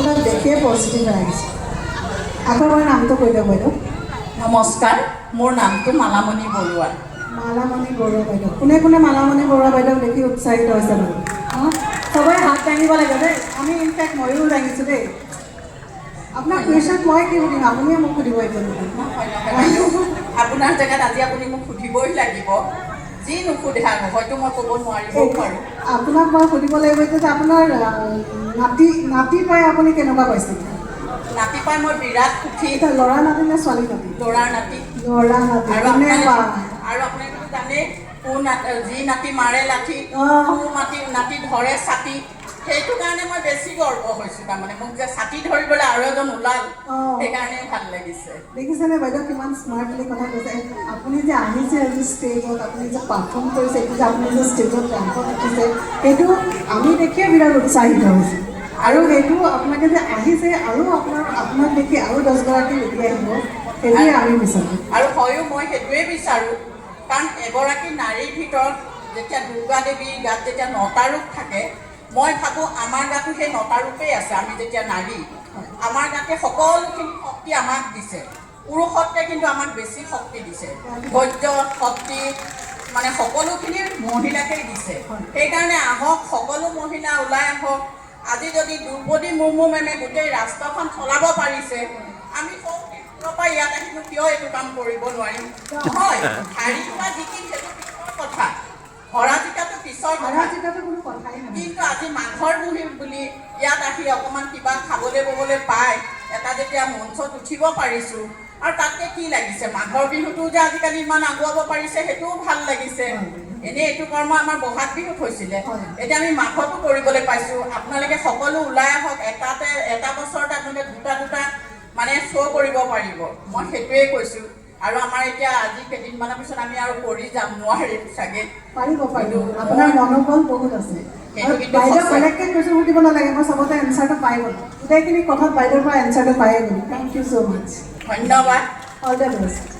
আপোনাক দেখিয়ে পজিটিভ লাগিছে আকৌ মই নামটো কৈ দিয়ক বাইদেউ নমস্কাৰ মোৰ নামটো মালামণি বৰুৱা মালামণি বৰুৱা বাইদেউ কোনে কোনে মালামণি বৰুৱা বাইদেউক দেখি উৎসাহিত হৈছে বাৰু অঁ সবৰে হাত দাঙিব লাগে দেই আমি ইনফেক্ট ময়ো দাঙিছোঁ দেই আপোনাক কুৱেশ্যন মই কি সুধিম আপুনিয়ে মোক সুধিব এতিয়া আপোনাৰ জেগাত আজি আপুনি মোক সুধিবই লাগিব যি নুসুধে হয়তো মই ক'ব নোৱাৰিবও পাৰোঁ আপোনাক মই সুধিব লাগিব যে আপোনাৰ নাতি পাই আপুনি কেনেকুৱা পাইছে নাতি পাই মই বিৰাট সুখী এতিয়া ল'ৰা নাতি নে ছোৱালী নাতি ল'ৰাৰ নাতি ল'ৰা নাতি আৰু আপোনালোকে জানে যি নাতি মাৰে লাঠি নাতি ধৰে ছাতি সেইটো কাৰণে মই বেছি গৰ্ব হৈছোঁ তাৰমানে মোক যে ছাতি ধৰিবলৈ আৰু এজন ওলাল সেইকাৰণে ভাল লাগিছে দেখিছেনে বাইদেউ কিমান স্মাৰ্টলি কথা কৈছে আপুনি যে আহিছে আজি ষ্টেজত আপুনি যে পাৰফৰ্ম কৰিছে এইটো যে আপুনি যে ষ্টেজত ৰেম্পত উঠিছে সেইটো আমি দেখিয়ে বিৰাট উৎসাহিত হৈছোঁ আৰু সেইটো আপোনালোকে যে আহিছে আৰু আপোনাক দেখি আৰু 10গৰাকী লুটি আহিব সেইটোৱে আমি বিচাৰোঁ আৰু হয়ো মই সেইটোৱে বিচাৰোঁ কাৰণ এগৰাকী নাৰীৰ ভিতৰত যেতিয়া দুৰ্গা দেৱীৰ গাত যেতিয়া 9টা ৰূপ থাকে মই ভাবোঁ আমাৰ গাতো সেই 9টা ৰূপেই আছে আমি যেতিয়া নাৰী আমাৰ গাতে সকলোখিনি শক্তি আমাক দিছে পুৰুষতকৈ কিন্তু আমাক বেছি শক্তি দিছে ধৈৰ্য শক্তি মানে সকলোখিনি মহিলাকেই দিছে সেইকাৰণে আহক সকলো মহিলা ওলাই আহক আজি যদি দ্ৰৌপদী মুৰ্মু মেমে গোটেই ৰাষ্ট্ৰখন চলাব পাৰিছে আমি সৌৰ পৰা ইয়াত আহিনো কিয় এইটো কাম কৰিব নোৱাৰিম নহয় শাৰী বা জিকিম সেইটো পিছৰ কথা হৰা জিকাটো পিছৰ কথা কিন্তু আজি মাঘৰ বিহু বুলি ইয়াত আহি অকণমান কিবা খাবলৈ ববলৈ পাই এটা যেতিয়া মঞ্চত উঠিব পাৰিছোঁ আৰু তাতকৈ কি লাগিছে মাঘৰ বিহুটো যে আজিকালি ইমান আগুৱাব পাৰিছে সেইটোও ভাল লাগিছে এনেই এইটো কৰ্ম আমাৰ বহাগ বিহুত হৈছিলে এতিয়া আমি মাঘতো কৰিবলৈ পাইছোঁ আপোনালোকে সকলো ওলাই আহক এটা বছৰত আপোনালোকে দুটা মানে শ্ব' কৰিব পাৰিব মই সেইটোৱে কৈছোঁ আৰু আমাৰ এতিয়া আজি কেইদিনমানৰ পিছত আমি আৰু কৰি যাম নোৱাৰিম চাগে পাৰিব আপোনাৰ মনোবল বহুত আছে বাইদেউ বেলেগকৈ কুৱেশ্যন সুধিব নালাগে মই চবতে এনচাৰটো পাই গ'লোঁ গোটেইখিনি কথাত বাইদেউৰ পৰা এনচাৰটো পায়ে গ'লোঁ থেংক ইউ ছ' মাছ ধন্যবাদ অল দ্য বেষ্ট